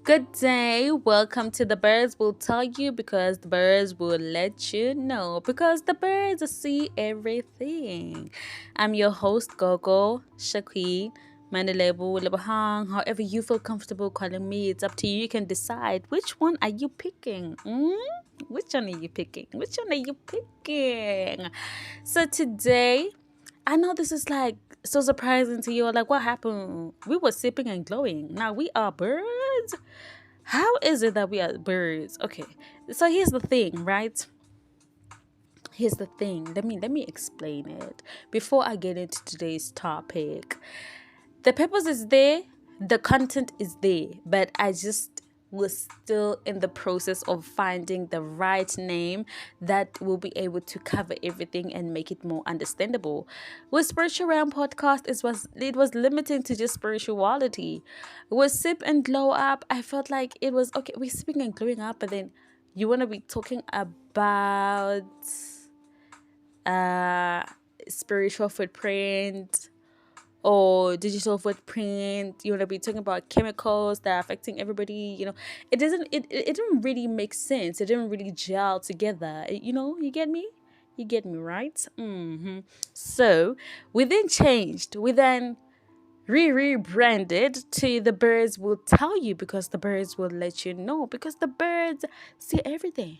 Good day. Welcome to The Birds Will Tell You because the birds will let you know because the birds see everything. I'm your host, Gogo Shaqui Mandelebu Lebahang. However, you feel comfortable calling me, it's up to you. You can decide which one are you picking. Which one are you picking? Which one are you picking? So today, I know this is like so surprising to you. Like, what happened? We were sipping and glowing. Now we are birds. How is it that we are birds? Okay, so here's the thing, right? Here's the thing. Let me explain it before I get into today's topic. The purpose is there, the content is there, but I just was still in the process of finding the right name that will be able to cover everything and make it more understandable. With Spiritual Realm podcast, it was limiting to just spirituality. With Sip and Glow Up, I felt like it was okay. We're sipping and glowing up, but then you want to be talking about uh spiritual footprint or digital footprint. You want to be talking about chemicals that are affecting everybody. It didn't really make sense. It didn't really gel together. You get me. You get me, right? So we then changed. We then rebranded to The Birds Will Tell You because the birds will let you know, because the birds see everything.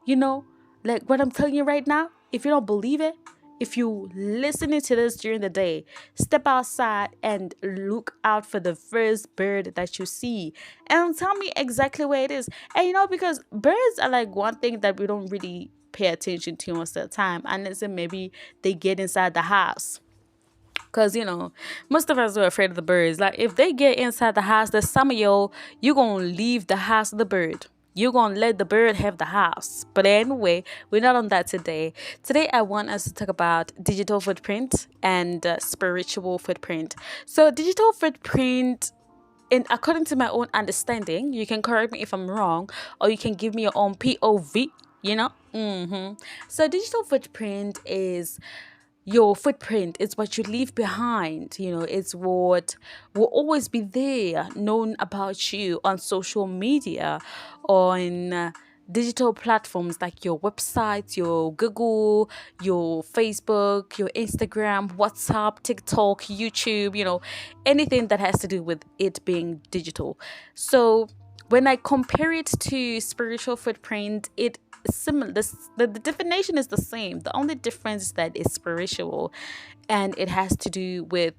You know, like what I'm telling you right now, if you don't believe it, if you listening to this during the day, step outside and look out for the first bird that you see and tell me exactly where it is. And because birds are like one thing that we don't really pay attention to most of the time, unless maybe they get inside the house. Cause most of us are afraid of the birds. Like if they get inside the house, there's some of you gonna leave the house of the bird. You're gonna let the bird have the house. But anyway, we're not on that today. Today I want us to talk about digital footprint and spiritual footprint. So digital footprint, in according to my own understanding, you can correct me if I'm wrong, or you can give me your own POV. So digital footprint is your footprint. It's what you leave behind. It's what will always be there, known about you on social media, on digital platforms like your website, your Google, your Facebook, your Instagram, WhatsApp, TikTok, YouTube, anything that has to do with it being digital. So when I compare it to spiritual footprint, it similar. The definition is the same. The only difference is that it's spiritual, and it has to do with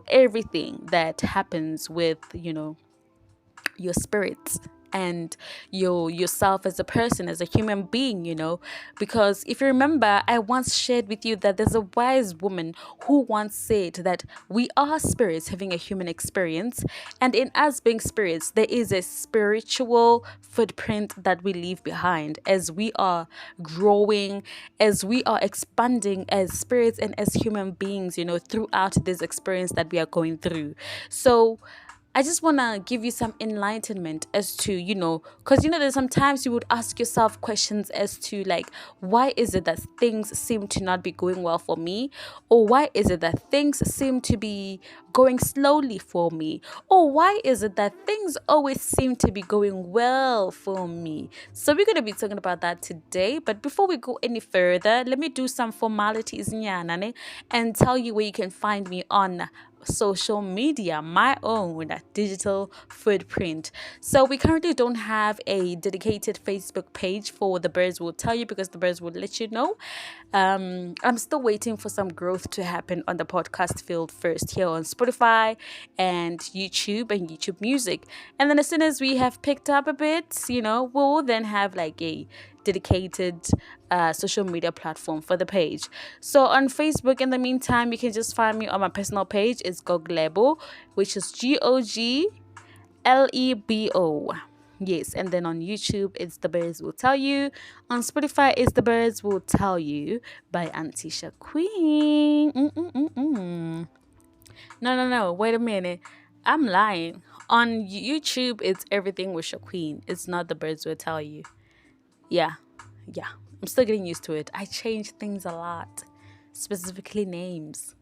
everything that happens with your spirit and yourself as a person, as a human being, because if you remember, I once shared with you that there's a wise woman who once said that we are spirits having a human experience, and in us being spirits, there is a spiritual footprint that we leave behind as we are growing, as we are expanding as spirits and as human beings, throughout this experience that we are going through. So I just want to give you some enlightenment as to, because, there's sometimes you would ask yourself questions as to, like, why is it that things seem to not be going well for me? Or why is it that things seem to be going slowly for me? Or why is it that things always seem to be going well for me? So we're going to be talking about that today. But before we go any further, let me do some formalities and tell you where you can find me on social media, my own digital footprint. So we currently don't have a dedicated Facebook page for The Birds Will Tell You because The Birds will let you know. I'm still waiting for some growth to happen on the podcast field first, here on Spotify and YouTube Music. And then as soon as we have picked up a bit, we'll then have like a dedicated social media platform for the page. So on Facebook, in the meantime, you can just find me on my personal page. It's Goglebo, which is GOGLEBO. Yes, and then on YouTube, it's The Birds Will Tell You. On Spotify, it's The Birds Will Tell You by Antisha Queen. No, wait a minute. I'm lying. On YouTube, it's Everything with Shaqueen. It's not The Birds Will Tell You. Yeah. I'm still getting used to it. I change things a lot, specifically names.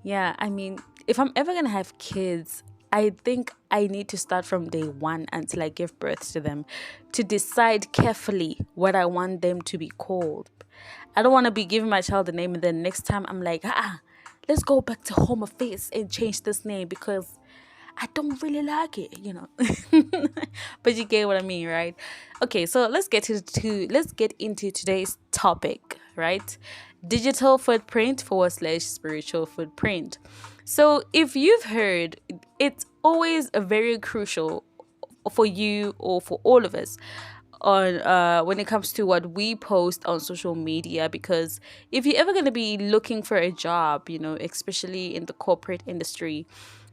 Yeah, I mean, if I'm ever gonna have kids, I think I need to start from day one until I give birth to them to decide carefully what I want them to be called. I don't want to be giving my child a name and then next time I'm like, let's go back to Home Affairs and change this name because I don't really like it, you know. But you get what I mean, right? Okay, so let's get into today's topic, right? Digital footprint forward slash spiritual footprint. So if you've heard, it's always a very crucial for you or for all of us on when it comes to what we post on social media, because if you're ever going to be looking for a job, you know, especially in the corporate industry,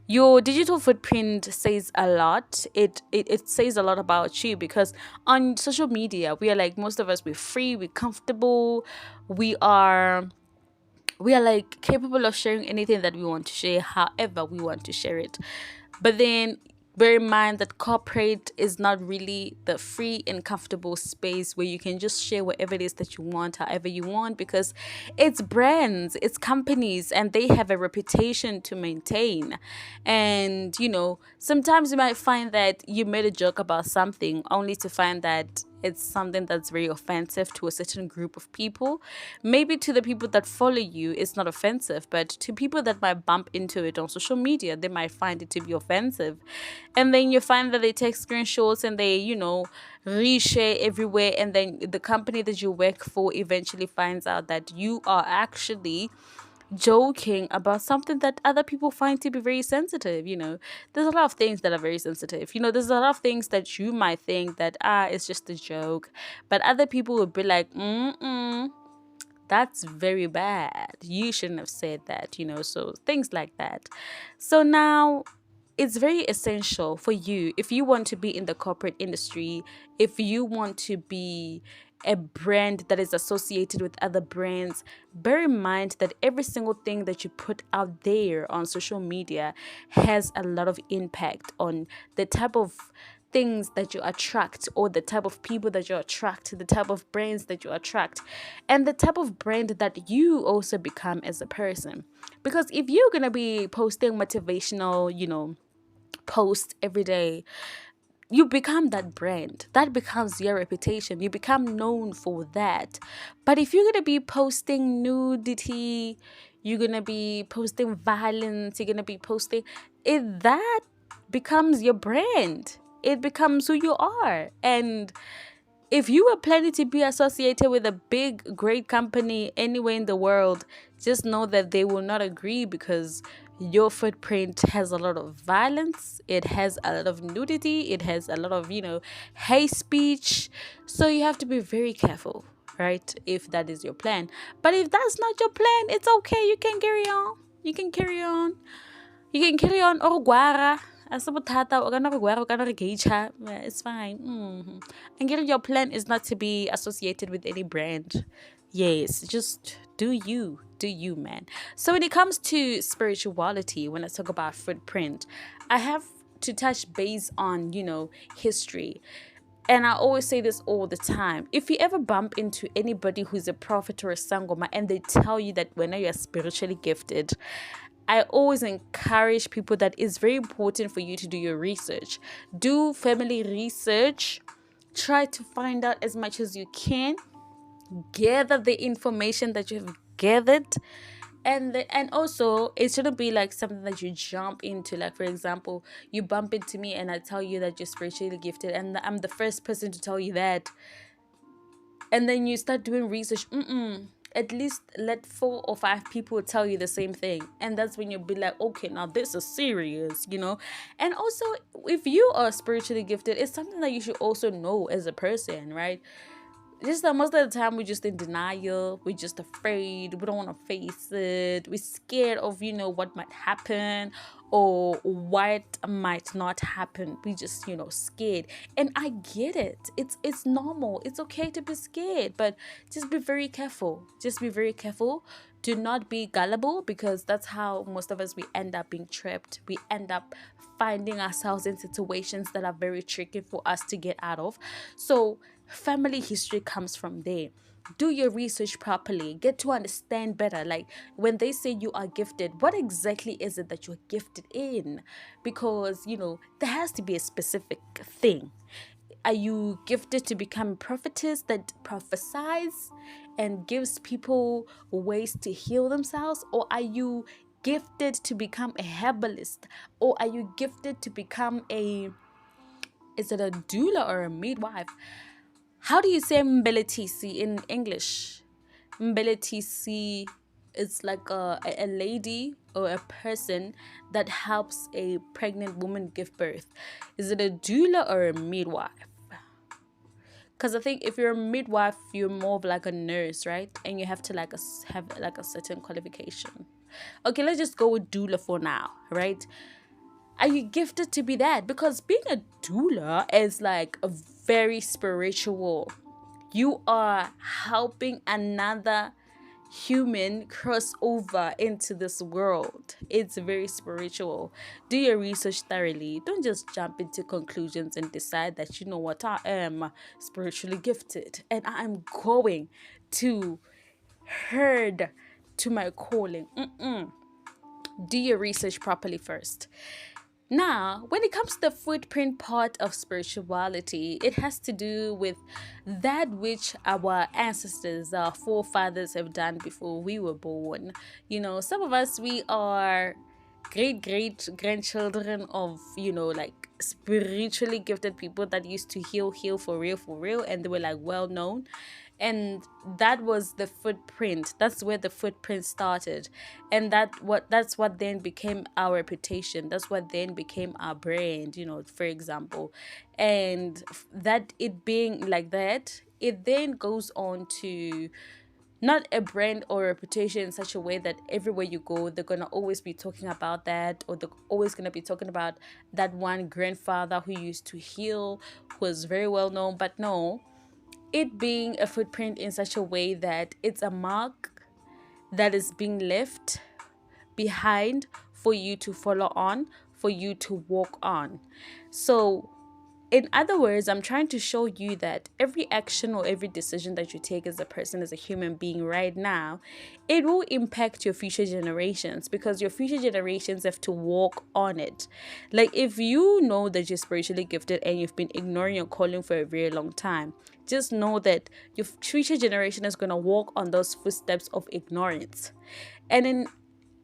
your digital footprint says a lot. It says a lot about you, because on social media we are like, most of us, we're free, we're comfortable, we are we are like capable of sharing anything that we want to share however we want to share it. But then bear in mind that corporate is not really the free and comfortable space where you can just share whatever it is that you want however you want, because it's brands, it's companies, and they have a reputation to maintain. And you know, sometimes you might find that you made a joke about something only to find that it's something that's very offensive to a certain group of people. Maybe to the people that follow you, it's not offensive, but to people that might bump into it on social media, they might find it to be offensive. And then you find that they take screenshots and they, you know, reshare everywhere. And then the company that you work for eventually finds out that you are actually joking about something that other people find to be very sensitive. You know, there's a lot of things that are very sensitive. You know, there's a lot of things that you might think that it's just a joke, but other people would be like, that's very bad, you shouldn't have said that, you know. So things like that. So now it's very essential for you, if you want to be in the corporate industry, if you want to be a brand that is associated with other brands, bear in mind that every single thing that you put out there on social media has a lot of impact on the type of things that you attract, or the type of people that you attract, the type of brands that you attract, and the type of brand that you also become as a person. Because if you're going to be posting motivational, you know, post every day, you become that brand, that becomes your reputation, you become known for that. But if you're going to be posting nudity, you're going to be posting violence, you're going to be posting it, that becomes your brand, it becomes who you are. And if you were planning to be associated with a big, great company anywhere in the world, just know that they will not agree, because your footprint has a lot of violence, it has a lot of nudity, it has a lot of, you know, hate speech. So you have to be very careful, right? If that is your plan. But if that's not your plan, it's okay. You can carry on. You can carry on. You can carry on or guara. Asa bothata o kana re guara o kana re geisha. It's fine. And your plan is not to be associated with any brand. Yes, just do you. Do you, man. So when it comes to spirituality, when I talk about footprint, I have to touch base on, you know, history. And I always say this all the time. If you ever bump into anybody who's a prophet or a sangoma and they tell you that when you are spiritually gifted, I always encourage people that it's very important for you to do your research. Do family research. Try to find out as much as you can. Gather the information that you have gathered. And also, it shouldn't be like something that you jump into. Like, for example, you bump into me and I tell you that you're spiritually gifted, and I'm the first person to tell you that, and then you start doing research. At least let 4 or 5 people tell you the same thing, and that's when you'll be like, okay, now this is serious, you know. And also, if you are spiritually gifted, it's something that you should also know as a person, right? Just that most of the time we're just in denial, we're just afraid, we don't want to face it, we're scared of, you know, what might happen or what might not happen. We just, you know, scared. And I get it, it's normal, it's okay to be scared, but just be very careful, just be very careful. Do not be gullible, because that's how most of us, we end up being trapped, we end up finding ourselves in situations that are very tricky for us to get out of. So family history comes from there. Do your research properly, get to understand better. Like when they say you are gifted, what exactly is it that you're gifted in? Because there has to be a specific thing. Are you gifted to become a prophetess that prophesies and gives people ways to heal themselves? Or are you gifted to become a herbalist? Or are you gifted to become is it a doula or a midwife? How do you say mbelletisi in English? Mbelletisi is like a lady or a person that helps a pregnant woman give birth. Is it a doula or a midwife? Because I think if you're a midwife, you're more of like a nurse, right? And you have to have like a certain qualification. Okay, let's just go with doula for now, right? Are you gifted to be that? Because being a doula is like a very spiritual. You are helping another human cross over into this world. It's very spiritual. Do your research thoroughly. Don't just jump into conclusions and decide that, you know what, I am spiritually gifted and I am going to herd to my calling. Do your research properly first. Now, when it comes to the footprint part of spirituality, it has to do with that which our ancestors, our forefathers have done before we were born. Some of us, we are great grandchildren of, like spiritually gifted people that used to heal for real, and they were like well known. And that was the footprint. That's where the footprint started, and that's what then became our reputation. That's what then became our brand, for example. And that, it being like that, it then goes on to not a brand or reputation in such a way that everywhere you go they're gonna always be talking about that, or they're always gonna be talking about that one grandfather who used to heal, who was very well known. But no, it being a footprint in such a way that it's a mark that is being left behind for you to follow on, for you to walk on. So in other words, I'm trying to show you that every action or every decision that you take as a person, as a human being right now, it will impact your future generations, because your future generations have to walk on it. Like if you know that you're spiritually gifted and you've been ignoring your calling for a very long time, just know that your future generation is going to walk on those footsteps of ignorance. And in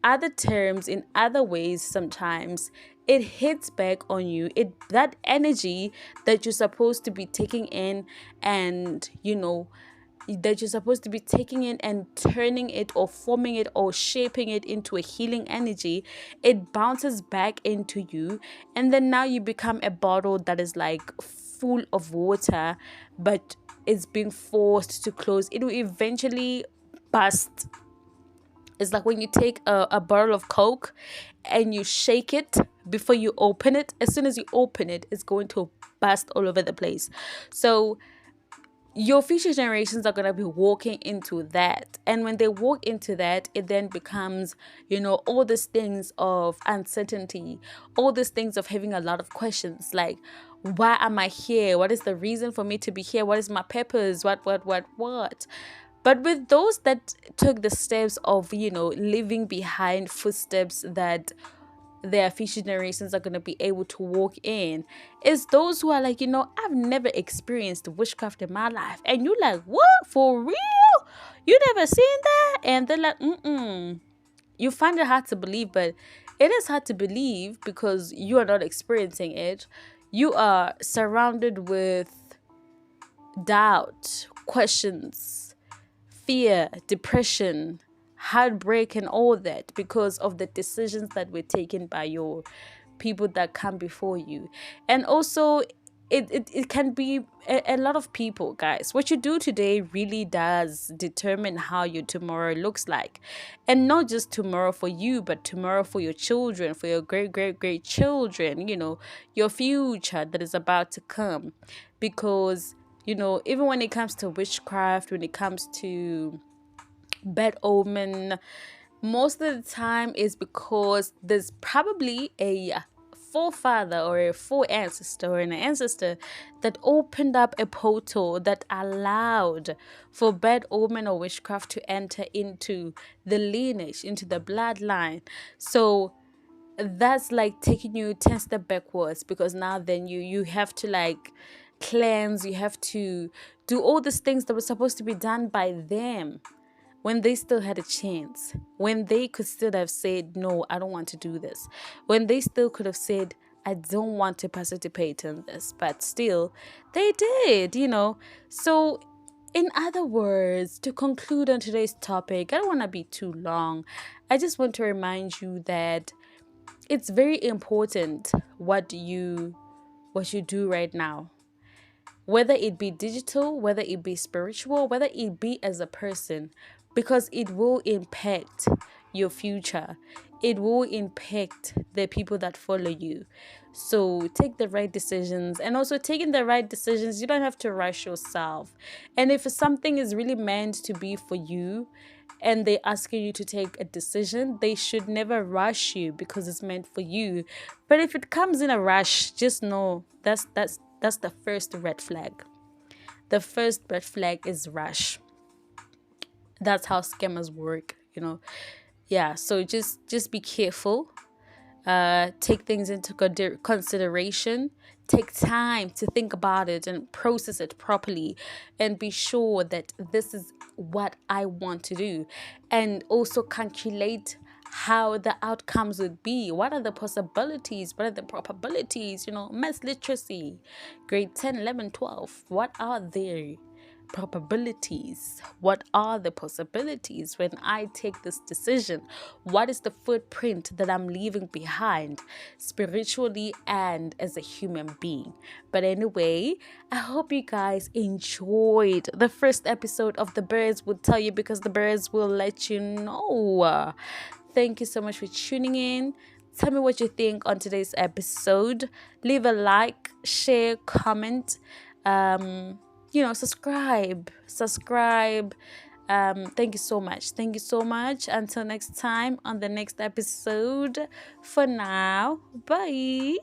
other terms, in other ways, sometimes it hits back on you. That energy that you're supposed to be taking in, and that you're supposed to be taking in and turning it or forming it or shaping it into a healing energy, it bounces back into you, and then now you become a bottle that is like full of water, but it's being forced to close. It will eventually burst. It's like when you take a bottle of Coke and you shake it before you open it. As soon as you open it, it's going to burst all over the place. So your future generations are going to be walking into that. And when they walk into that, it then becomes, all these things of uncertainty, all these things of having a lot of questions like, why am I here? What is the reason for me to be here? What is my purpose? What? But with those that took the steps of, leaving behind footsteps that their future generations are going to be able to walk in, is those who are like, I've never experienced witchcraft in my life. And you're like, what? For real? You never seen that? And they're like, You find it hard to believe, but it is hard to believe because you are not experiencing it. You are surrounded with doubt, questions, fear, depression, heartbreak, and all that because of the decisions that were taken by your people that come before you. And also, it can be a lot of people, guys. What you do today really does determine how your tomorrow looks like. And not just tomorrow for you, but tomorrow for your children, for your great children, your future that is about to come. Because even when it comes to witchcraft, when it comes to bad omen, most of the time is because there's probably a forefather or a foreancestor or an ancestor that opened up a portal that allowed for bad omen or witchcraft to enter into the lineage, into the bloodline. So that's like taking you 10 steps backwards, because now then you have to like cleanse, you have to do all these things that were supposed to be done by them when they still had a chance, when they could still have said, no, I don't want to do this, when they still could have said, I don't want to participate in this, but still they did, So in other words, to conclude on today's topic, I don't want to be too long. I just want to remind you that it's very important what you do right now, whether it be digital, whether it be spiritual, whether it be as a person, because it will impact your future. It will impact the people that follow you. So take the right decisions, and also taking the right decisions, you don't have to rush yourself. And if something is really meant to be for you and they asking you to take a decision, they should never rush you because it's meant for you. But if it comes in a rush, just know that's the first red flag. The first red flag is rush. That's how scammers work. Yeah, so just be careful. Take things into consideration. Take time to think about it and process it properly, and be sure that this is what I want to do, and also calculate how the outcomes would be. What are the possibilities? What are the probabilities? Math literacy, grade 10, 11, 12. What are their probabilities? What are the possibilities when I take this decision? What is the footprint that I'm leaving behind, spiritually and as a human being? But anyway, I hope you guys enjoyed the first episode of The Birds Will Tell You, because the birds will let you know. Thank you so much for tuning in. Tell me what you think on today's episode. Leave a like, share, comment. Subscribe. Thank you so much. Until next time on the next episode. For now, bye.